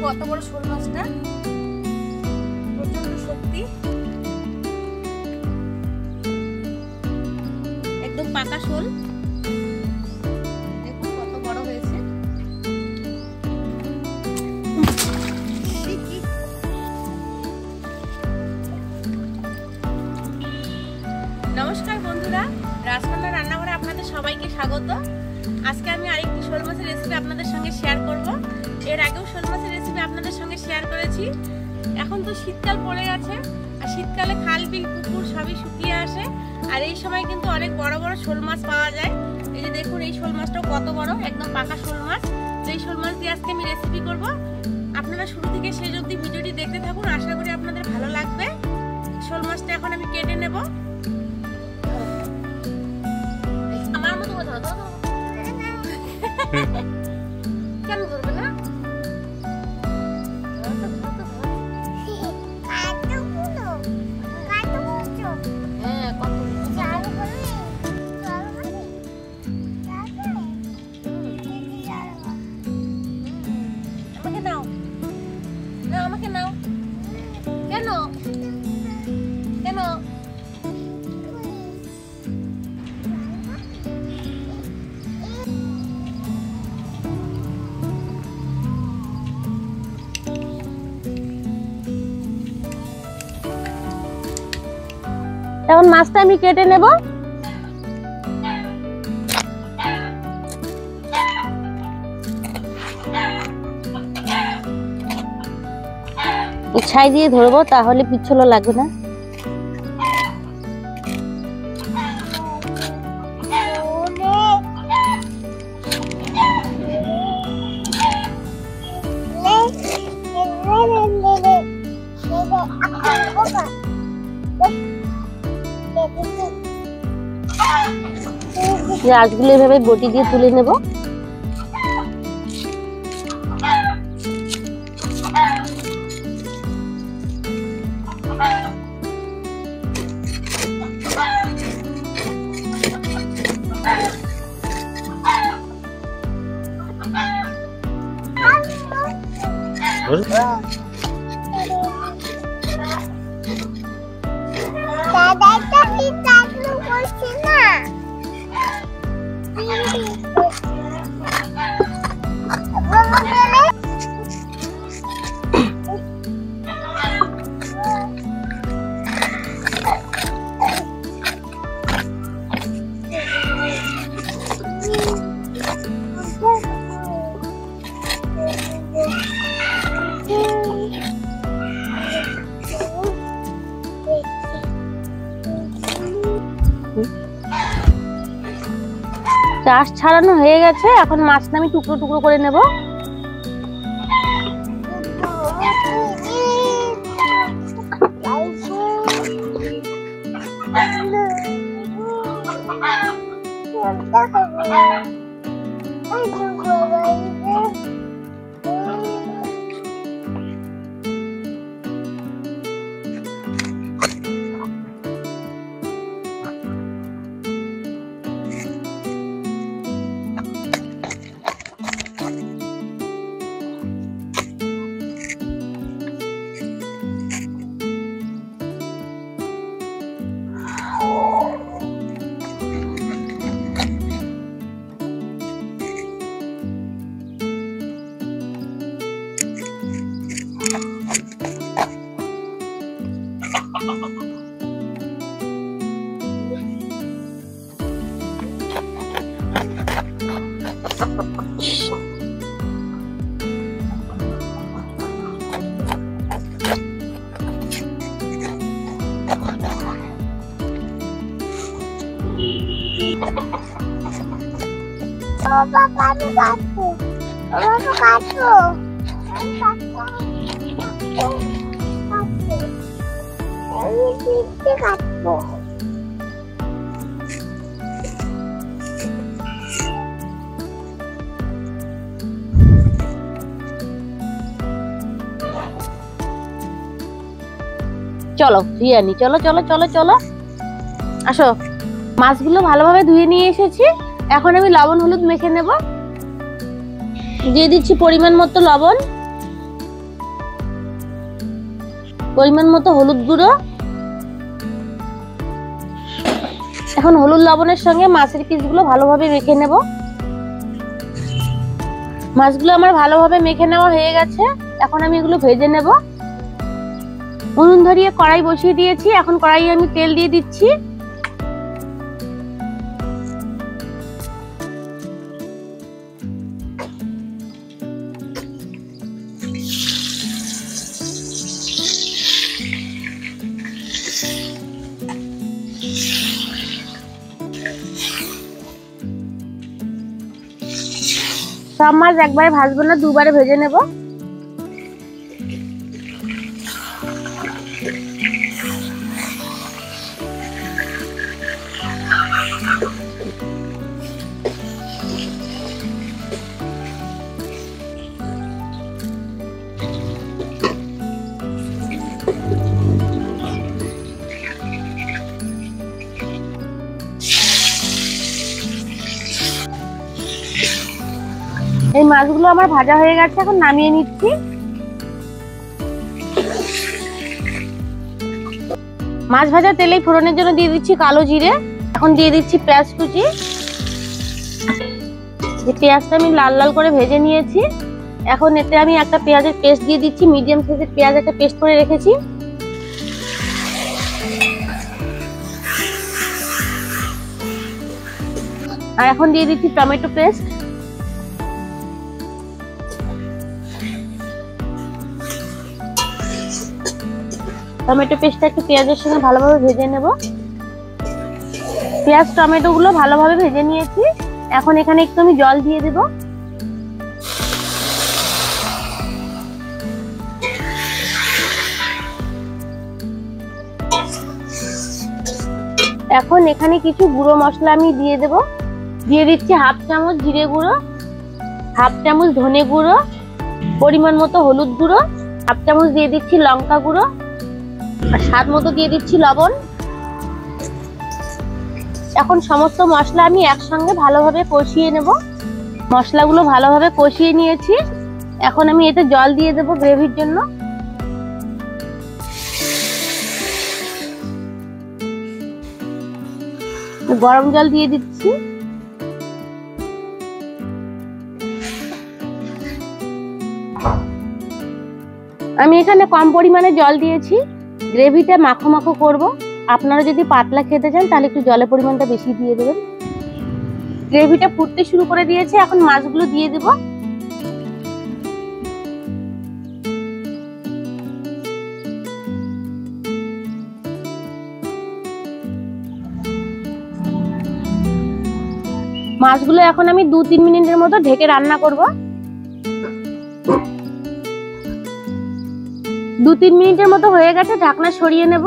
কত বড় শোল মাছটা, প্রচন্ড শক্তি, একদম পাকা শোল। দেখুন কত বড় হয়েছে। নমস্কার বন্ধুরা, রাজকন্যা রান্নাঘরে আপনাদের সবাইকে স্বাগত। আজকে আমি আরেকটি শোল মাছের রেসিপি আপনাদের সঙ্গে শেয়ার করব। এর আগেও শোল মাছের রেসিপি আপনাদের সঙ্গে শেয়ার করেছি। এখন তো শীতকাল পড়ে গেছে, আর শীতকালে খাল বিল পুকুর সবই শুকিয়ে আসে, আর এই সময় কিন্তু অনেক বড় বড় শোল মাছ পাওয়া যায়। এই যে দেখুন, এই শোল মাছটাও কত বড়, একদম পাকা শোল মাছ। এই শোল মাছ দিয়ে আজকে আমি রেসিপি করব। আপনারা শুরু থেকে শেষ অবধি ভিডিওটি দেখতে থাকুন, আশা করি আপনাদের ভালো লাগবে। শোল মাছটা এখন আমি কেটে নেব। আমার মতো কথা দাও কেন ধরবে না? আমাকে নাও, আমাকে নাও। কেন কেন? এখন মাছটা আমি কেটে নেব। ছাই দিয়ে ধরবো, তাহলে পিছলো লাগবে না। আঁশগুলো এভাবে বটি দিয়ে তুলে নেব। চাষ ছাড়ানো হয়ে গেছে, এখন মাছটা আমি টুকরো টুকরো করে নেব। চলো ধুয়ে আনি, চলো চলো চলো চলো আসো। মাছগুলো ভালোভাবে ধুয়ে নিয়ে এসেছি, এখন আমি লবণ হলুদ মেখে নেব। দিয়ে দিচ্ছি পরিমাণ মতো লবণ। পরিমাণ মতো হলুদ গুঁড়ো। এখন হলুদ লবণের সঙ্গে মাছের পিসগুলো ভালোভাবে মেখে নেব। মাছগুলো আমার ভালোভাবে মেখে নেওয়া হয়ে গেছে। এখন আমি এগুলো ভেজে নেব। উনুন ধরিয়ে কড়াই বসিয়ে দিয়েছি। এখন কড়াইয়ে আমি তেল দিয়ে দিচ্ছি। সব মাছ একবারে ভাজবো না, দুবারে ভেজে নেব। এই মাছগুলো আমার ভাজা হয়ে গেছে, এখন নামিয়ে নিচ্ছি। মাছ ভাজা তেলে ফোড়নের জন্য দিয়ে দিচ্ছি কালো জিরে। এখন দিয়ে দিচ্ছি পেঁয়াজ কুচি। যে পেঁয়াজটা আমি লাল লাল করে ভেজে নিয়েছি। এখন এতে আমি একটা পেঁয়াজের পেস্ট দিয়ে দিচ্ছি। মিডিয়াম সাইজের পেঁয়াজ একটা পেস্ট করে রেখেছি। আর এখন দিয়ে দিচ্ছি টমেটো পেস্ট। টমেটো পেস্টটা একটু পেঁয়াজের সঙ্গে ভালোভাবে ভেজে নেব। পেঁয়াজ টমেটো গুলো ভালোভাবে ভেজে নিয়েছি। এখন এখানে একটু আমি জল দিয়ে দেব। এখন এখানে কিছু গুঁড়ো মশলা আমি দিয়ে দেব। দিয়ে দিচ্ছি হাফ চামচ জিরে গুঁড়ো, হাফ চামচ ধনে গুঁড়ো, পরিমাণ মতো হলুদ গুঁড়ো, হাফ চামচ দিয়ে দিচ্ছি লঙ্কা গুঁড়ো, আর স্বাদ মতো দিয়ে দিচ্ছি লবণ। এখন সমস্ত মশলা আমি একসঙ্গে ভালোভাবে কষিয়ে নেব। মশলাগুলো ভালোভাবে কষিয়ে নিয়েছি। এখন আমি এতে জল দিয়ে দেব গ্রেভির জন্য। গরম জল দিয়ে দিচ্ছি। আমি এখানে কম পরিমাণে জল দিয়েছি। গ্রেভিটা মাখো মাখো করব। আপনারা যদি পাতলা খেতে চান তাহলে একটু জলের পরিমাণটা বেশি দিয়ে দেবেন। গ্রেভিটা ফুটতে শুরু করে দিয়েছে। এখন মাছগুলো দিয়ে দেব। মাছগুলো এখন আমি 2-3 মিনিটের মতো ঢেকে রান্না করব। 2-3 মিনিটের মতো হয়ে গেছে। ঢাকনা সরিয়ে নেব।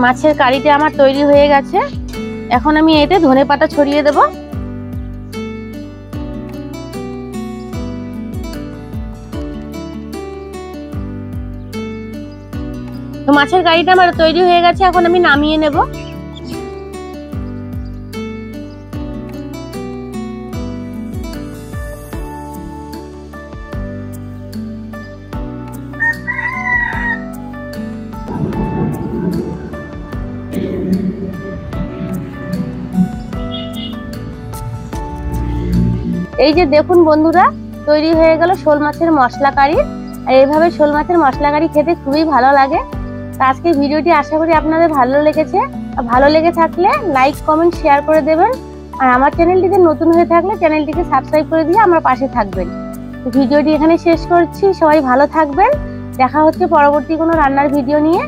মাছের কারিটা আমার তৈরি হয়ে গেছে। এখন আমি এতে ধনেপাতা ছড়িয়ে দেব। তো মাছের কারিটা আমার তৈরি হয়ে গেছে। এখন আমি নামিয়ে নেব। এই যে দেখুন বন্ধুরা, তৈরি হয়ে গেল শোল মাছের মশলা কারি। আর এইভাবে শোল মাছের মশলা কারি খেতে খুবই ভালো লাগে। তো আজকের ভিডিওটি আশা করি আপনাদের ভালো লেগেছে। আর ভালো লেগে থাকলে লাইক কমেন্ট শেয়ার করে দেবেন। আর আমার চ্যানেলটিতে নতুন হয়ে থাকলে চ্যানেলটিকে সাবস্ক্রাইব করে দিয়ে আমার পাশে থাকবেন। তো ভিডিওটি এখানে শেষ করছি। সবাই ভালো থাকবেন। দেখা হচ্ছে পরবর্তী কোনো রান্নার ভিডিও নিয়ে।